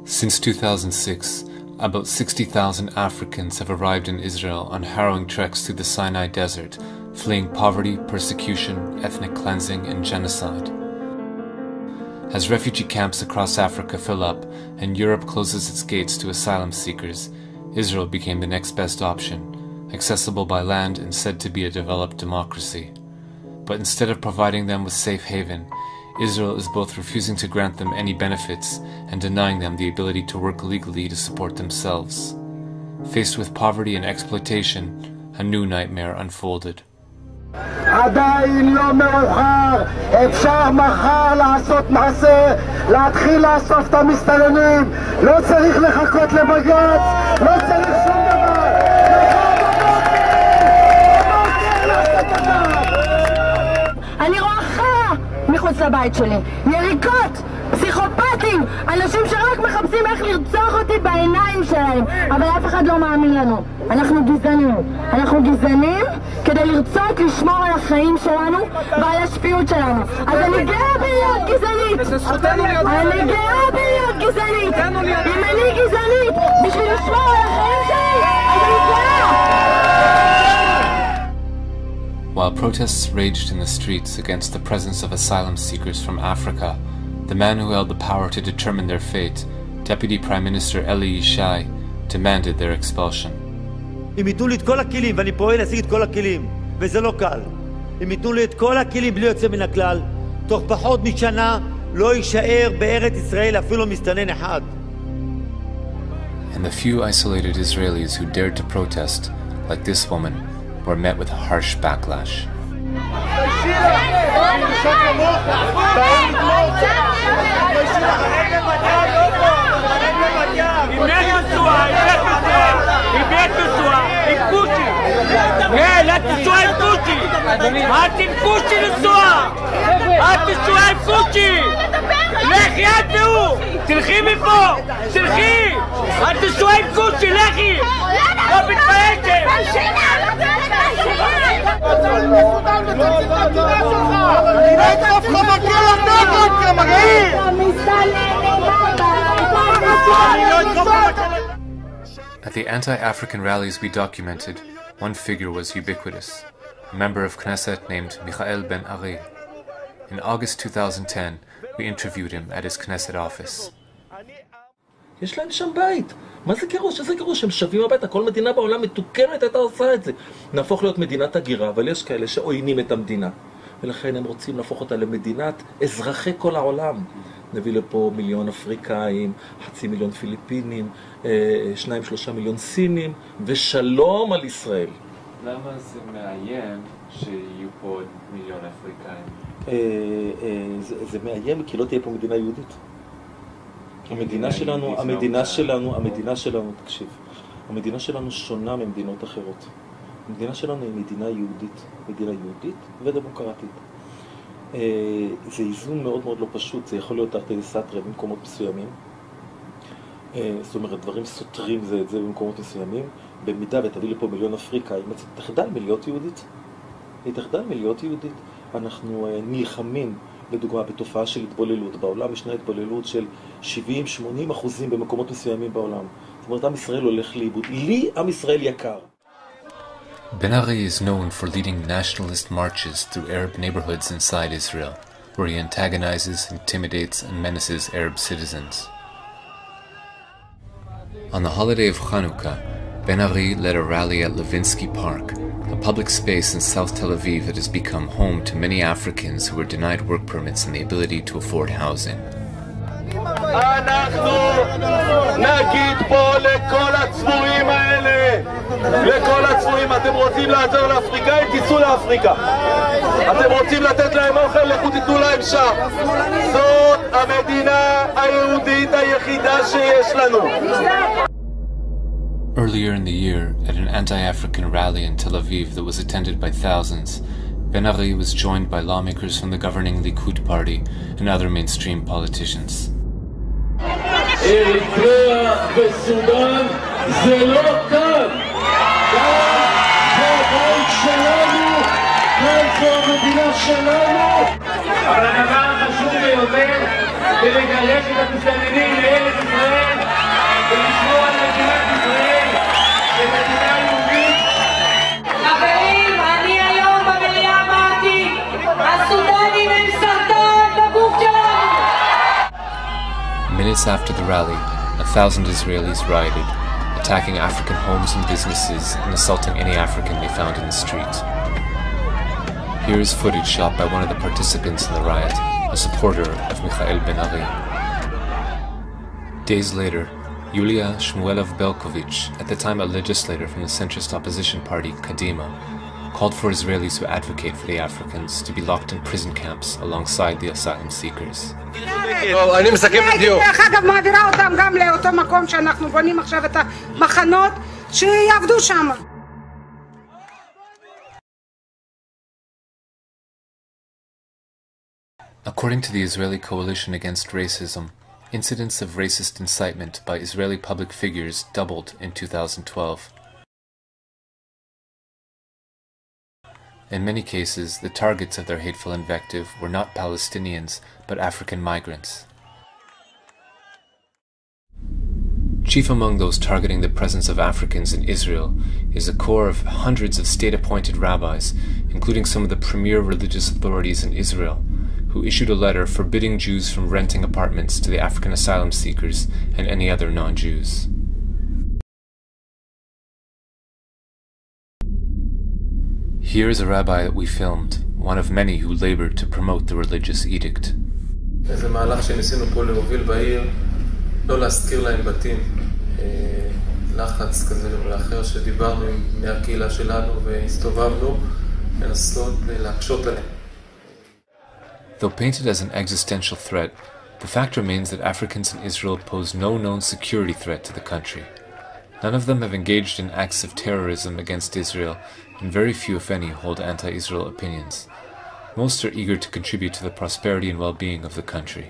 Since 2006, about 60,000 Africans have arrived in Israel on harrowing treks through the Sinai Desert, fleeing poverty, persecution, ethnic cleansing, and genocide. As refugee camps across Africa fill up and Europe closes its gates to asylum seekers, Israel became the next best option, accessible by land and said to be a developed democracy. But instead of providing them with safe haven, Israel is both refusing to grant them any benefits and denying them the ability to work legally to support themselves. Faced with poverty and exploitation, a new nightmare unfolded. עדיין לא מאוחר, אפשר מחר לעשות מעשה, להתחיל לאסוף את המסתננים, לא צריך לחכות לבג"ץ, לא צריך שום דבר. אני רואה חרא מחוץ לבית שלי, יריקות, פסיכופטים, אנשים שרק מחפשים איך לרצוח אותי בעיניים שלהם, אבל אף אחד לא מאמין לנו. אנחנו גזענים כדי לרצות לשמור על החיים שלנו ועל השפיות שלנו. אז אני גאה בלהיות גזענית, אני גאה בלהיות גזענית. אם אני גזענית בשביל לשמור על החיים שלי, אז אני גאה. While protests raged in the streets against the presence of asylum seekers from Africa, the man who held the power to determine their fate, Deputy Prime Minister Eli Yishai, demanded their expulsion. אם ייתנו לי את כל הכלים, ואני פועל להשיג את כל הכלים, וזה לא קל. אם ייתנו לי את כל הכלים בלי יוצא מן הכלל, תוך פחות משנה לא יישאר בארץ ישראל אפילו מסתנן אחד. And the few isolated Israelis who dared to protest, like this woman, were met with a harsh backlash. לכי את והוא! תלכי מפה! תלכי! את תשוע עם קושי! לכי! לא מתביישתם! At the anti-African rallies we documented, one figure was ubiquitous, a member of Knesset named Michael Ben Ari. In August 2010, we interviewed him at his Knesset office. יש להם שם בית. מה זה גירוש? איזה גירוש? הם שווים הביתה. כל מדינה בעולם מתוקנת הייתה עושה את זה. נהפוך להיות מדינת הגירה, אבל יש כאלה שעוינים את המדינה. ולכן הם רוצים להפוך אותה למדינת אזרחי כל העולם. נביא לפה 1,000,000 אפריקאים, 500,000 פיליפינים, 2-3 מיליון סינים, ושלום על ישראל. למה זה מאיים שיהיו פה 1,000,000 אפריקאים? זה מאיים כי לא תהיה פה מדינה יהודית. המדינה שלנו, תקשיב, המדינה שלנו שונה ממדינות אחרות. המדינה שלנו היא מדינה יהודית ודמוקרטית. זה איזון מאוד מאוד לא פשוט, זה יכול להיות תרתי דסתרי במקומות מסוימים. זאת אומרת, דברים סותרים זה את זה במקומות מסוימים. במידה ותביא לפה 1,000,000 אפריקאים, תחדל מלהיות יהודית. היא תחדל מלהיות יהודית. אנחנו נלחמים, לדוגמה, בתופעה של התבוללות. בעולם ישנה התבוללות של 70-80% במקומות מסוימים בעולם. זאת אומרת, עם ישראל הולך לאיבוד. לי, עם ישראל יקר. Ben Ari is known for leading nationalist marches through Arab neighborhoods inside Israel, where he antagonizes, intimidates, and menaces Arab citizens. On the holiday of Chanukah, Ben Ari led a rally at Levinsky Park, a public space in South Tel Aviv that has become home to many Africans who were denied work permits and the ability to afford housing. אנחנו נגיד פה לכל הצבועים האלה, לכל הצבועים, אתם רוצים לעזור לאפריקאים, תיסעו לאפריקה. אתם רוצים לתת להם אוכל, לכו תיתנו להם שם. זאת המדינה היהודית היחידה שיש לנו. Earlier in the year, at an anti-African rally in Tel Aviv that was attended by thousands, Ben Ari was joined by lawmakers from the governing Likud party and other mainstream politicians. אריתריאה וסודאן זה לא כאן. כאן זה הבית שלנו, כאן זו המדינה שלנו. אבל הדבר החשוב ביותר זה לגרש את המסתננים לארץ ישראל ולשמור על מדינת ישראל כמדינה יהודית. חברים, אני היום במליאה אמרתי, הסודנים הם סרטן בגוף שלנו. Minutes after the rally, 1,000 Israelis rioted, attacking African homes and businesses and assaulting any African they found in the street. Here is footage shot by one of the participants in the riot, a supporter of Michael Ben-Ari. Days later, Yulia Shmuelov-Belkovich, at the time a legislator from the centrist opposition party, Kadima, called for Israelis who advocate for the Africans to be locked in prison camps alongside the asylum seekers. אני מסכם בדיוק. דרך אגב, מעבירה אותם גם לאותו מקום שאנחנו בונים עכשיו את המחנות, שיעבדו שם. According to the Israeli Coalition Against Racism, incidents of racist incitement by Israeli public figures doubled in 2012. In many cases, the targets of their hateful invective were not Palestinians, but African migrants. Chief among those targeting the presence of Africans in Israel is a corps of hundreds of state-appointed rabbis, including some of the premier religious authorities in Israel, who issued a letter forbidding Jews from renting apartments to the African asylum seekers and any other non-Jews. Here is a rabbi that we filmed, one of many who labored to promote the religious edict. זה מהלך שניסינו פה להוביל בעיר, לא להזכיר להם בתים, לחץ כזה ואחר שדיברנו עם בני הקהילה שלנו והסתובבנו, לנסות להקשות עליהם. Though painted as an existential threat, the fact remains that Africans in Israel pose no known security threat to the country. None of them have engaged in acts of terrorism against Israel, and very few, if any, hold anti-Israel opinions. Most are eager to contribute to the prosperity and well-being of the country.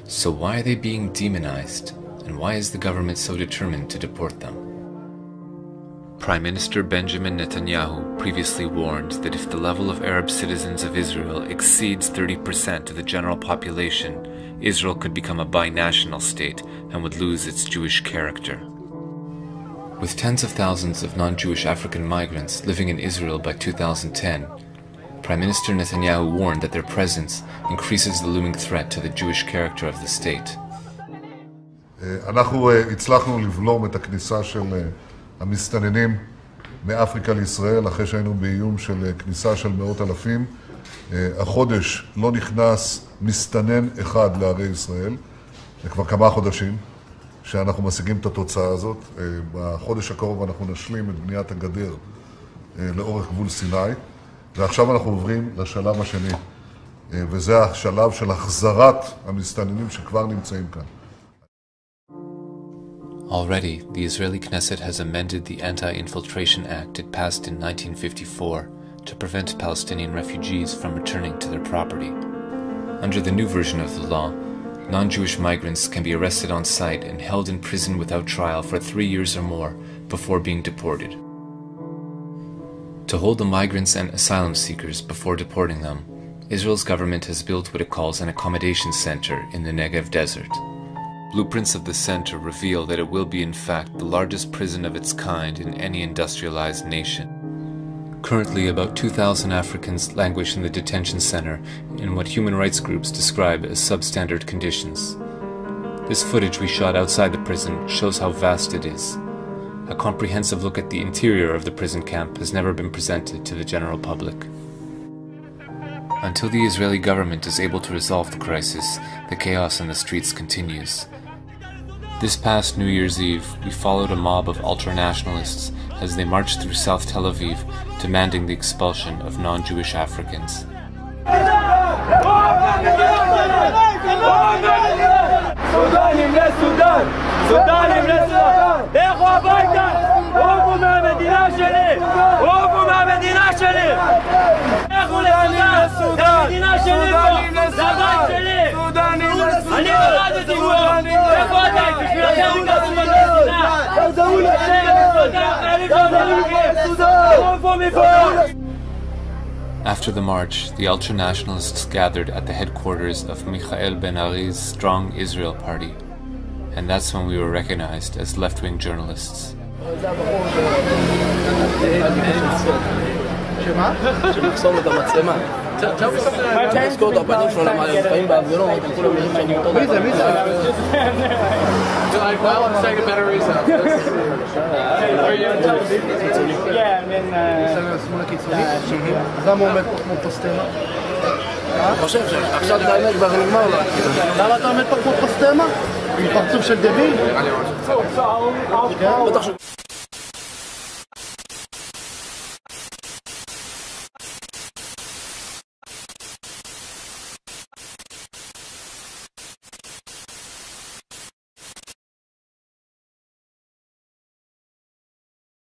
So why are they being demonized, and why is the government so determined to deport them? Prime Minister Benjamin Netanyahu previously warned that if the level of Arab citizens of Israel exceeds 30% of the general population, Israel could become a binational state and would lose its Jewish character. With tens of thousands of non-Jewish African migrants living in Israel by 2010, Prime Minister Netanyahu warned that their presence increases the looming threat to the Jewish character of the state. אנחנו הצלחנו לבלום את הכניסה של המסתננים מאפריקה לישראל, אחרי שהיינו באיום של כניסה של מאות אלפים. החודש לא נכנס מסתנן אחד לערי ישראל, זה כבר כמה חודשים שאנחנו משיגים את התוצאה הזאת. בחודש הקרוב אנחנו נשלים את בניית הגדר לאורך גבול סיני, ועכשיו אנחנו עוברים לשלב השני, וזה השלב של החזרת המסתננים שכבר נמצאים כאן. Already, the Israeli Knesset has amended the Anti-Infiltration Act it passed in 1954 to prevent Palestinian refugees from returning to their property. Under the new version of the law, non-Jewish migrants can be arrested on site and held in prison without trial for 3 years or more before being deported. To hold the migrants and asylum seekers before deporting them, Israel's government has built what it calls an accommodation center in the Negev desert. Blueprints of the center reveal that it will be in fact the largest prison of its kind in any industrialized nation. Currently, about 2,000 Africans languish in the detention center in what human rights groups describe as substandard conditions. This footage we shot outside the prison shows how vast it is. A comprehensive look at the interior of the prison camp has never been presented to the general public. Until the Israeli government is able to resolve the crisis, the chaos in the streets continues. This past New Year's Eve, we followed a mob of ultra-nationalists as they marched through South Tel Aviv, demanding the expulsion of non-Jewish Africans. After the march, the ultra-nationalists gathered at the headquarters of Michael Ben-Ari's Strong Israel Party, and that's when we were recognized as left-wing journalists. שמחסום את המצלמה. תזכור את הפנים שלו למה הם חיים בהפגנות, הם כולם יודעים שאני אותו דבר. מי זה? Well, I'm saying a better reason. Are you on television? Yeah, I'm in... השמאל הקיצוני? אז למה הוא עומד פה כמו פוסטמה? אני חושב שעכשיו את האמת כבר נגמר לו. למה אתה עומד פה כמו פוסטמה? עם פרצוף של דביל? בטח ש...